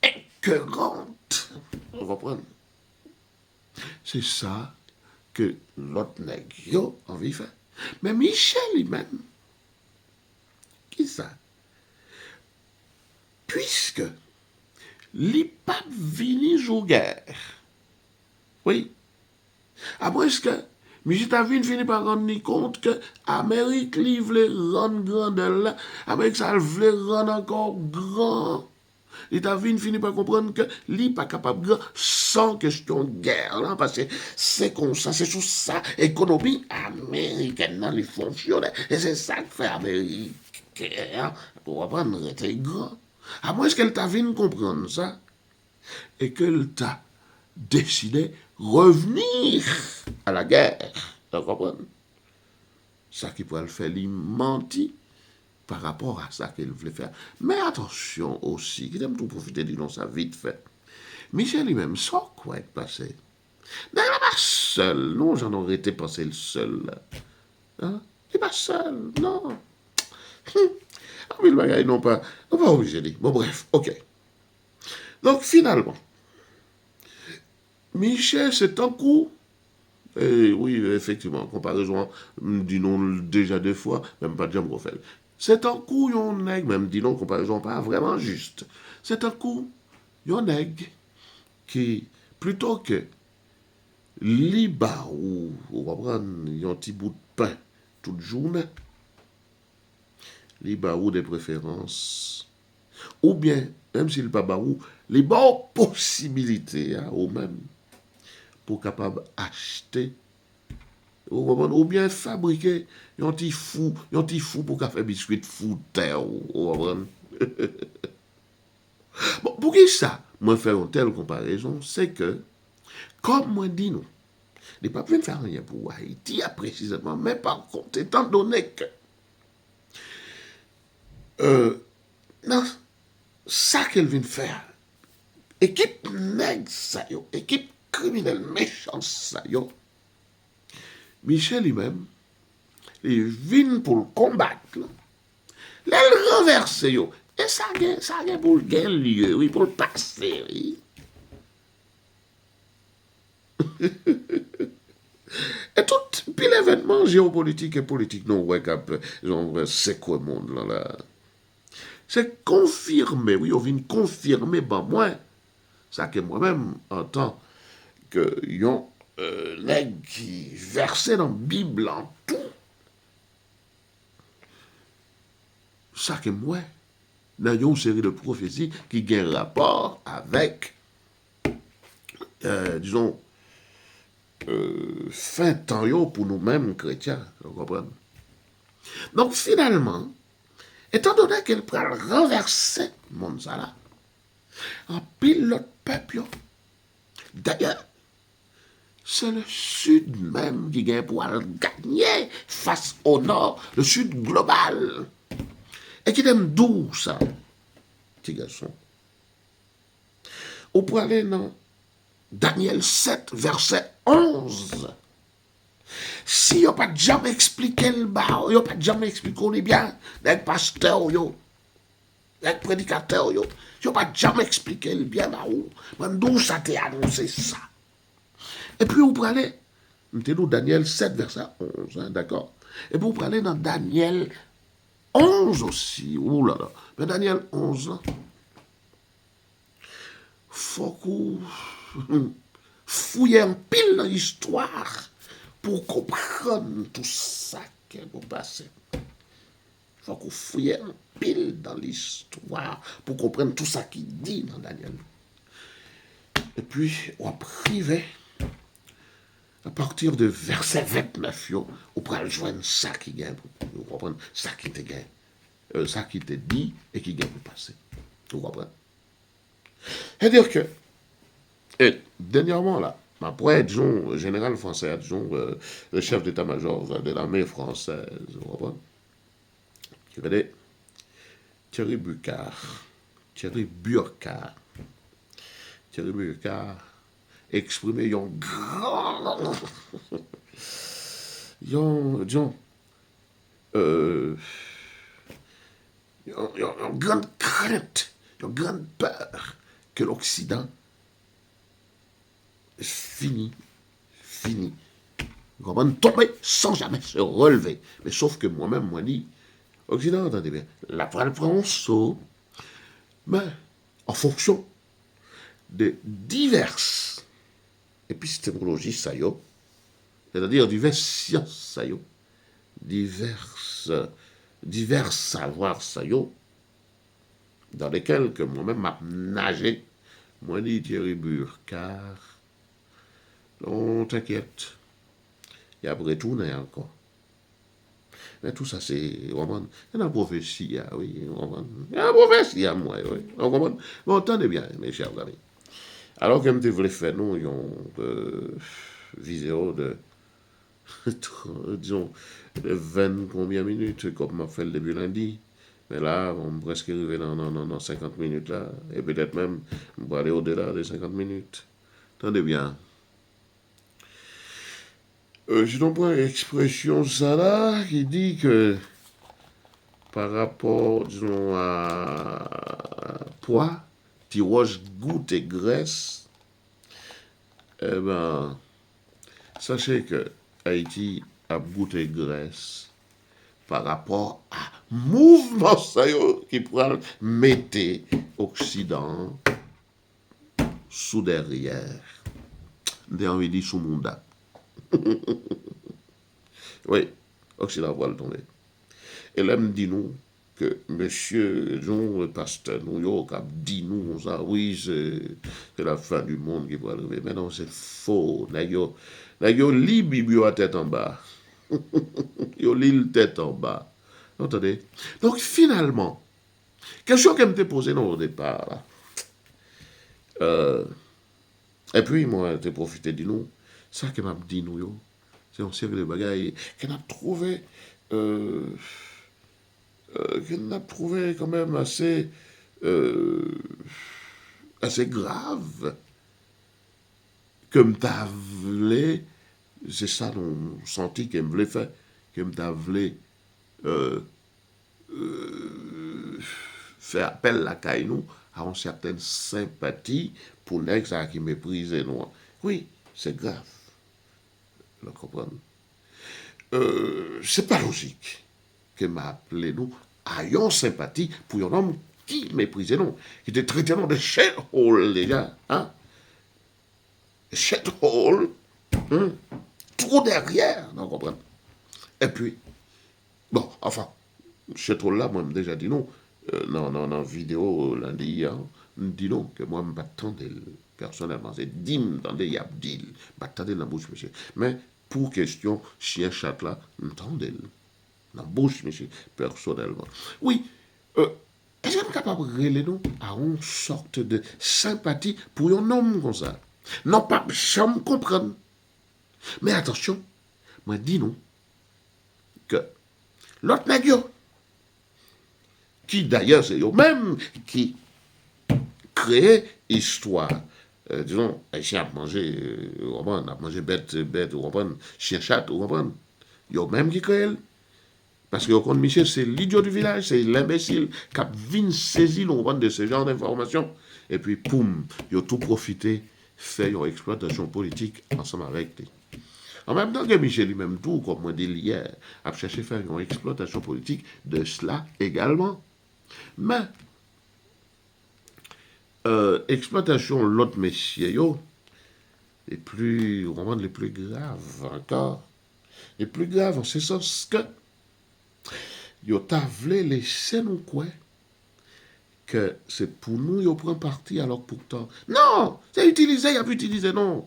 écœurantes. Vous comprenez? C'est ça que l'autre nègre a envie de faire. Mais Michel lui-même, qui ça? Puisque l'IPAP vini jou guerre. Oui. Après que Michel Tavine finit par rendre compte que l'Amérique livre les rendre grandeur, l'Amérique ça voulait rendre encore grand. Et Tavine finit par comprendre que n'est pas capable de sans question de guerre, là, parce que c'est comme ça, c'est sur ça, l'économie américaine, là, les fonctionnaires, et c'est ça que fait l'Amérique. Pour reprendre, c'est grand. À moins qu'elle t'a vu comprendre ça, et qu'elle t'a décidé revenir à la guerre. Tu comprends? Ça qui pourrait le faire, il mentit par rapport à ça qu'elle voulait faire. Mais attention aussi, qu'il aime tout profiter du nom, ça vite fait. Michel lui-même, sans quoi être passé. Mais elle n'est pas seule, non, j'en aurais été passé le seul. Hein? Il n'est pas seul, non. Ah, mais le bagage, non pas obligé de dire. Bon, bref, ok. Donc, finalement, Michel, c'est un coup. Et oui, effectivement, en comparaison, dis non déjà deux fois, même pas de jambes refait. C'est un coup, yon nègre, même dis non, comparaison pas vraiment juste. C'est un coup, yon nègre qui, plutôt que liba ou prendre yon petit bout de pain toute journée, liba ou des préférences, ou bien, même s'il pas baou, les bonnes possibilités, hein, ou même, pour capable acheter ou bien fabriquer un petit fou pour faire biscuit de fou terre. Bon, pour qui ça, moi faire une telle comparaison, c'est que, comme moi dis nous, il n'est pas besoin de faire rien pour Haïti précisément, mais par contre, étant donné que non, ça qu'elle vient de faire, équipe nègre ça yo, équipe criminelle méchante ça yo, Michel lui-même, il vient pour le combattre. L'aile renverse, yo. Et ça a pour le lieu, oui, pour le passer, oui. Et tout, puis l'événement géopolitique et politique, non, ouais, genre, c'est quoi le monde, là? C'est confirmé, oui, on vient confirmer, ben, moi, ça que moi-même, en tant que, yon, nègre qui versait dans la Bible en tout, ça que moi, dans une série de prophéties qui ont rapport avec disons, fin temps yo pour nous-mêmes chrétiens, vous comprenez? Donc finalement, étant donné qu'elle prend renverser le monde ça là, en pile l'autre peuple, yo. D'ailleurs, c'est le sud même qui gagne pour gagner face au nord, le sud global. Et qui aime d'où ça, petit garçon? On peut aller dans Daniel 7, verset 11. Si yo pas jamais expliqué le bas, yo pas jamais expliqué on est bien, avec pasteur yo, avec prédicateur yo pas jamais expliqué le bien là où, d'où ça t'est annoncé ça. Et puis vous prenez, nous Daniel 7, verset 11, hein, d'accord? Et puis vous prenez dans Daniel 11 aussi, ouh là là, mais Daniel 11, faut qu'on fouille un pile dans l'histoire pour comprendre tout ça qui est passé. Il faut qu'on fouille un pile dans l'histoire pour comprendre tout ça qui dit dans Daniel. Et puis, on va priver à partir de verset 29, on pourra joindre ça qui gagne, vous comprenez, ça qui te gagne, ça qui te dit et qui gagne pour passer. Vous comprenez? C'est-à-dire que, et dernièrement là, après, disons, le général français, disons, le chef d'état-major de l'armée française, vous comprenez? Qui venait Thierry Burkhardt exprimé un grand, disons, une grande crainte, une grande peur que l'Occident finit, comment tomber sans jamais se relever. Mais sauf que moi-même, moi dit, Occident, entendez bien, la voile prend un saut, mais en fonction de diverses épistémologies, ça y est, c'est-à-dire diverses sciences, ça y est, divers savoirs, ça y est, dans lesquels que moi-même m'a nagé, moi dit Thierry Burkhardt, non, t'inquiète, il y a retourné encore. Mais tout ça, c'est vraiment la prophétie, oui, il y a la prophétie à moi, oui. Bon, entendez bien, mes chers amis. Alors que je voulais faire, nous, une vidéo de, disons, de 20 combien minutes, comme on fait le début lundi. Mais là, on est presque arrivé dans 50 minutes là, et peut-être même, on va aller au-delà des 50 minutes. Attendez bien. Je n'emploie l'expression ça là, qui dit que par rapport, disons, à poids, tirage, goutte et graisse, eh ben, sachez que Haïti a goutte et graisse par rapport à mouvement ça qui pourra mettre Occident sous derrière. J'ai envie de dire sous mon date. Oui, Occident va le tomber. Et là, me dit nous que monsieur Jean, le pasteur, nous, a dit nous, ça, oui, c'est la fin du monde qui va arriver. Mais non, c'est faux. Yo lit Bible à tête en bas. Yo lit le tête en bas. Entendez? Donc, finalement, question qu'elle me posée au départ, là. Et puis, moi, j'ai profité de nous. Ça qu'elle m'a dit nous, yo. C'est un série de bagailles qu'elle a trouvé quand même assez grave, comme t'as voulu, c'est ça nous senti qu'elle voulait faire, comme t'as voulu faire appel la caille nous à une certaine sympathie pour l'ex qui méprise nous. Oui, c'est grave. Vous comprenez? C'est pas logique que m'a appelé nous à une sympathie pour un homme qui méprisait nous, qui était traité de shithole, les gars, hein? Shithole, trop derrière, vous comprenez? Et puis, bon, enfin, shithole là, moi, j'ai déjà dit non, non, vidéo lundi, hein, dit non, que moi, je m'attendais personnellement. C'est dim, attendez, y a deal. Attendez dans la bouche, monsieur. Mais pour question, chien chat là, attendez, dans la bouche, monsieur, personnellement. Oui, est-ce qu'on est capable de relayer nous à une sorte de sympathie pour un homme comme ça? Non, pas, je me comprendre. Mais attention, moi, dis nous que l'autre nègre, qui d'ailleurs, c'est eux-mêmes qui créent histoire. Disons, un chien a mangé, on a mangé bête, on chien chat, on eux-mêmes qui créent. Parce que au compte Michel, c'est l'idiot du village, c'est l'imbécile qui a venu saisir de ce genre d'informations. Et puis, poum, ils ont tout profité, fait une exploitation politique ensemble avec lui. En même temps que Michel lui-même tout, comme moi dit hier, a cherché à faire une exploitation politique de cela également. Mais, exploitation l'autre messieurs, les plus, vraiment les plus graves encore. Les plus graves en ce sens que yo t'a voulu laisser nous quoi que c'est pour nous yo prend parti alors pourtant non c'est utilisé il a pu utiliser non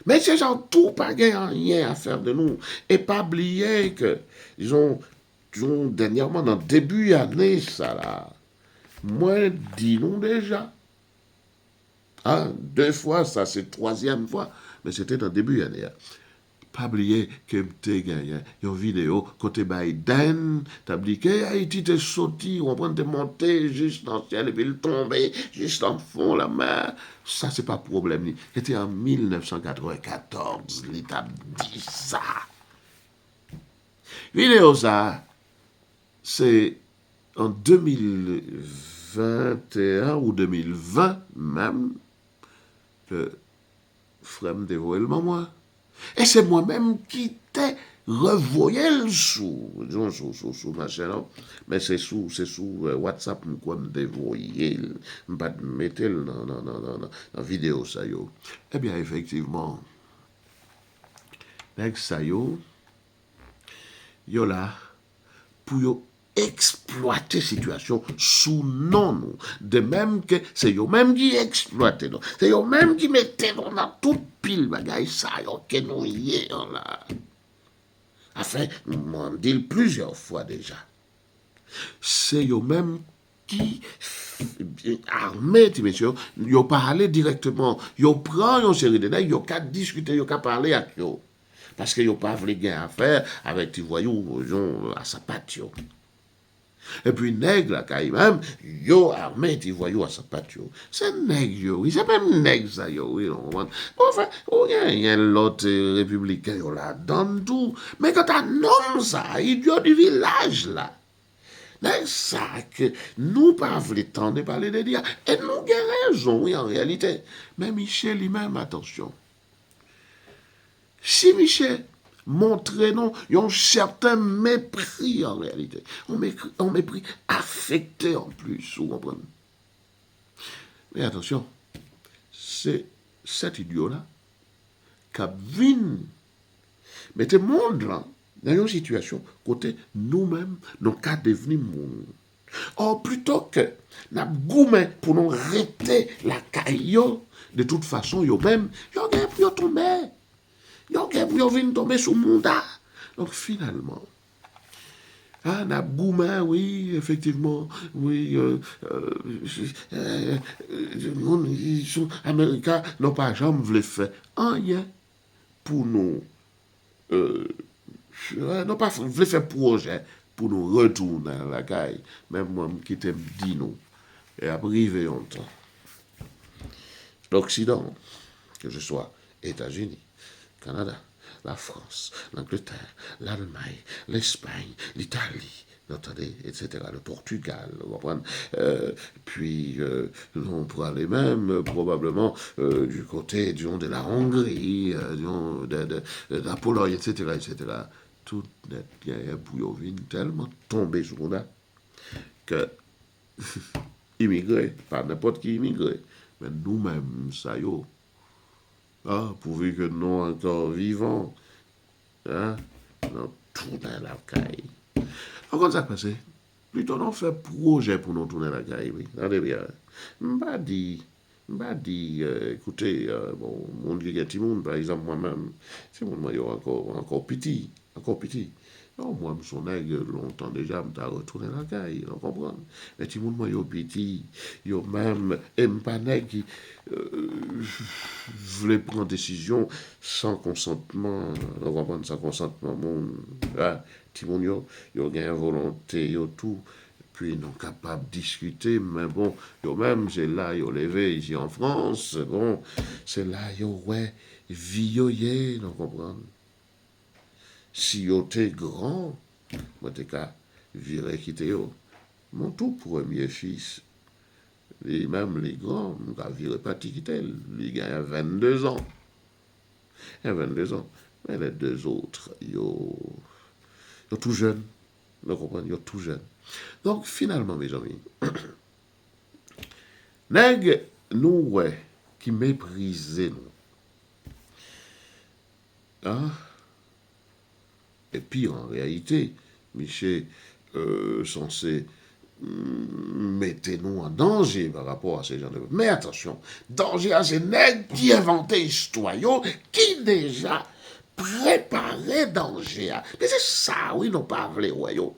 mais ces gens tout pas rien à faire de nous et pas oublier que disons dernièrement dans le début d'année ça là moi dis nous déjà hein, 2 fois ça c'est 3e fois mais c'était dans le début d'année pas oublier que tu gagné une vidéo côté Biden t'as dit que Haïti t'est sorti on prend de monter juste dans le ciel et puis il tomber juste en fond la mer ça c'est pas problème c'était en 1994 l'État dit ça vidéo ça c'est en 2021 ou 2020 même que frère me dévoile le moi. Et c'est moi-même qui t'ai revoyé sous ma chaîne. Mais c'est sous WhatsApp, quoi, me dévoyer, me pas mettre dans la vidéo, ça yo. Eh bien, effectivement, avec ça yo là, pour yo exploiter situation sous nous. De même que c'est eux même qui exploitent nous. C'est eux même qui mettent dans toute pile bagaille ça que nous y là. Enfin, m'en dit plusieurs fois déjà. C'est eux même qui armés, messieurs, ils parlé directement, ils prennent une série de nègres, ils ont discuter, ils ont parler avec eux. Parce qu'ils n'ont pas voulu gagner affaire avec des voyous à sa patio. Et puis, nègre, là, quand même, yo armé, tu voyou à sa patio. C'est nègre, yo, oui, c'est même nègre, ça, yo, oui, non, enfin, il y a l'autre républicain, yo, là, donne tout. Mais quand t'as nomme ça, idiot du village, là, c'est ça que nous pas voulu tendre parler de dire. Et nous avons raison, oui, en réalité. Mais Michel lui-même, attention. Si Michel montrait non, un certain mépris en réalité. Un mépris affecté en plus, vous comprenez? Mais attention, c'est cet idiot-là qui a vu, mettez monde là, dans une situation côté nous-mêmes, nous cas devenu monde. Or, plutôt que n'a goumé pour nous arrêter la caillou, de toute façon, yo même, yo gagne pour tomber. Yo vient tomber sous mandat. Donc finalement, n'a goumé, oui, effectivement, oui, ils sont américains, n'ont pas jamais voulu faire rien pour nous, n'ont pas voulu faire projet pour nous retourner à la caille. Même moi, qui t'aime dit nous, et à priver longtemps. L'Occident, que ce soit États-Unis, Canada, la France, l'Angleterre, l'Allemagne, l'Espagne, l'Italie, etc., le Portugal, puis on pourra aller même probablement du côté de la Hongrie, de la Pologne, etc., etc. Tout est bouillovine tellement tombé sur là que immigré, pas n'importe qui immigré, mais nous-mêmes, ça y est. Ah, pourvu que nous encore vivants, hein, nous tourner la caille. Comment ça passe? Plutôt nous faire projet pour nous tourner la caille, oui. Regardez bien. M'a dit, m'a dit, écoutez, bon, mon qui est monde, par exemple, moi-même, c'est mon moi, encore petit, encore petit. Non, moi, je suis longtemps déjà, je suis retourné la caille, vous comprenez? Mais tout le monde, moi, yo petit, yo même, et pas qui voulait prendre décision sans consentement, vous comprenez, sans consentement, mon, ah, tout le monde, yo gagne volonté, yo tout. Puis ils sont capables de discuter, mais bon, yo même, c'est là, yo levé ici en France, bon, c'est là, yo, ouais, vie yo yé, vous comprenez? Si yo t'es grand, moi t'es qu'à virer quitter yo. Mon tout premier fils, et même les grands, on a viré pas quitter, il a 22 ans. Il a 22 ans. Mais les deux autres, yo tout jeunes, vous comprenez, yo tout jeunes. Donc finalement, mes amis, nèg nous, ouais, qui méprisait nous. Hein? Et puis en réalité, Michel censé mettez-nous en danger par rapport à ces gens de... Mais attention, danger à ces nègres qui inventaient l'histoire, qui déjà préparaient danger. Mais c'est ça, oui, non pas vrai, ouais, yo.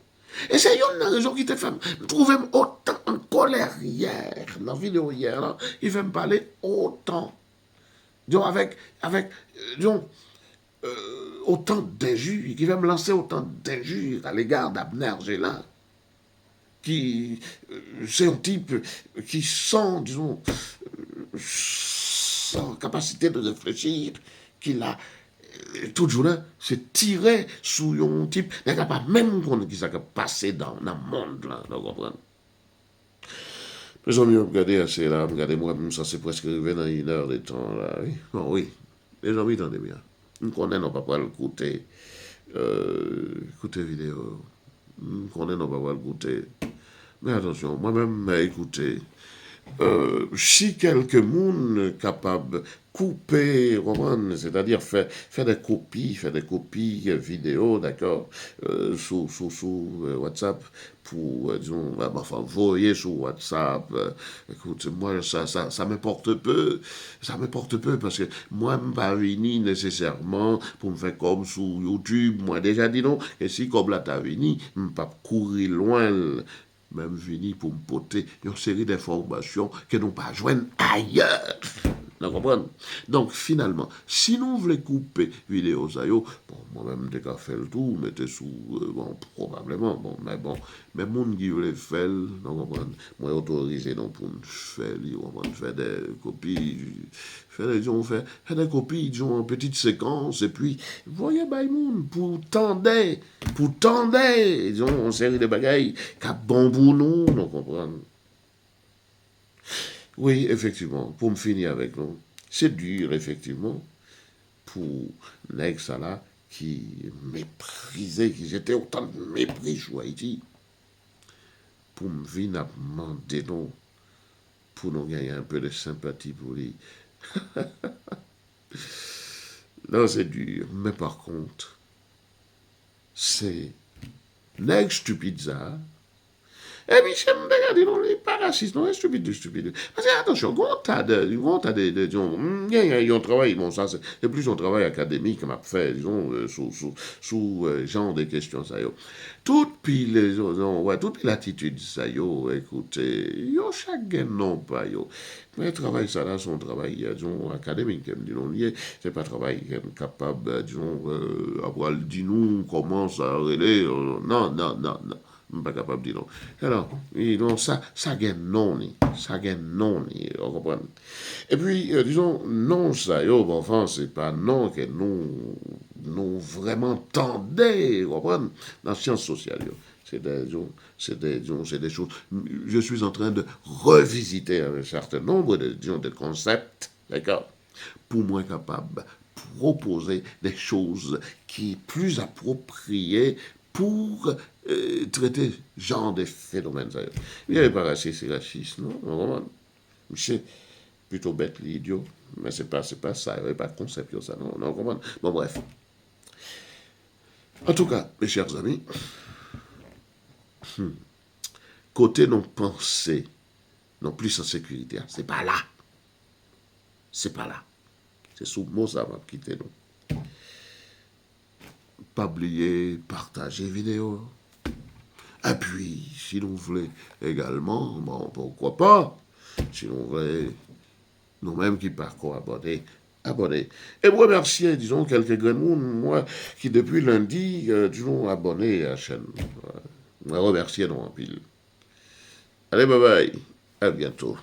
Et c'est une raison qui te fait trouver autant en colère hier, dans la vidéo hier, là, il fait me parler autant. Donc disons, autant d'injures, qui va me lancer autant d'injures à l'égard d'Abner Gélan, qui, c'est un type qui sent, disons, sans capacité de réfléchir, qu'il a toujours là, c'est tiré sous un type, il n'y a pas même qu'on qui s'est passé dans le monde, là, vous comprenez? Les amis, regardez assez là, regardez-moi, ça c'est presque arrivé dans une heure de temps, là, oui. Bon, oui, les amis, attendez bien. Nous connaissons pas pour l'écouter, écouter vidéo. Nous connaissons pas pour l'écouter. Mais attention, moi-même, écoutez, si quelques monde capable couper, c'est-à-dire faire des copies vidéo, d'accord, sous WhatsApp, pour, disons, enfin, envoyer sur WhatsApp, écoute, moi, ça m'importe peu, parce que moi, je ne pas venu nécessairement pour me faire comme sur YouTube, moi, déjà dit non, et si comme là, t'as venu, je ne pas courir loin, même vini pour me porter une série d'informations que nous pas joindre ailleurs. Vous comprenez? Donc, finalement, si nous voulons couper vidéo ça, bon, moi-même, dès qu'on fait le tour, mettez sous, bon, probablement, bon, mais monde qui veut faire, vous comprenez? Moi, autorisé, non, pour faire des copies, faire des copies, disons, en petite séquence, et puis, voyez, monde, pour tendre, disons, une série de bagailles, qui bon pour nous, vous comprenez? Oui, effectivement, pour me finir avec nous, c'est dur, effectivement, pour nèg ça là, qui méprisait, qui j'étais autant de mépris, je Haïti, pour me venir demander non, pour nous gagner un peu de sympathie pour lui. Non, c'est dur, mais par contre, c'est nèg stupide ça, et puis, je me regarde, non, il n'est pas raciste, non, il est stupide, stupide. Parce que, attention, quand t'as disons, il y a un travail, bon, ça, c'est plus un travail académique qu'on a fait, disons, sous genre de questions, ça, yo. Toute pile, non, ouais, toute l'attitude, ça, yo, écoutez, yo, chaque non, pas, yo. Mais le travail, ça, là, son travail, disons, académique, disons, c'est pas un travail capable, disons, avoir dit nous, comment ça, relais, non, non, non, non. Je ne suis pas capable de dire non. Alors, non, ça gagne non, ça gagne non, vous comprenez? Et puis, disons, non, ça, yo, bon, enfin, c'est pas non que nous vraiment tendez, vous comprenez? Dans la science sociale, yo. C'est des choses. Je suis en train de revisiter un certain nombre de, disons, de concepts, d'accord? Pour moi capable proposer des choses qui sont plus appropriées pour traiter ce genre de phénomènes. Il n'y avait pas raciste et raciste, non? Vraiment. C'est plutôt bête, l'idiot. Mais c'est pas ça. Il n'y avait pas de concept sur ça, non? Non, comment? Bon, bref. En tout cas, mes chers amis, côté non pensée, non plus en sécurité, c'est pas là. C'est pas là. C'est sous mot ça va quitter nous. Pas oublier, partager vidéo. Et puis, si vous voulez également, bon, pourquoi pas, si vous voulez, nous-mêmes qui pas abonner, abonner. Et vous remercier, disons, quelques grands monde, moi, qui depuis lundi, disons, abonné à la chaîne. Je remercie non en pile. Allez, bye bye. À bientôt.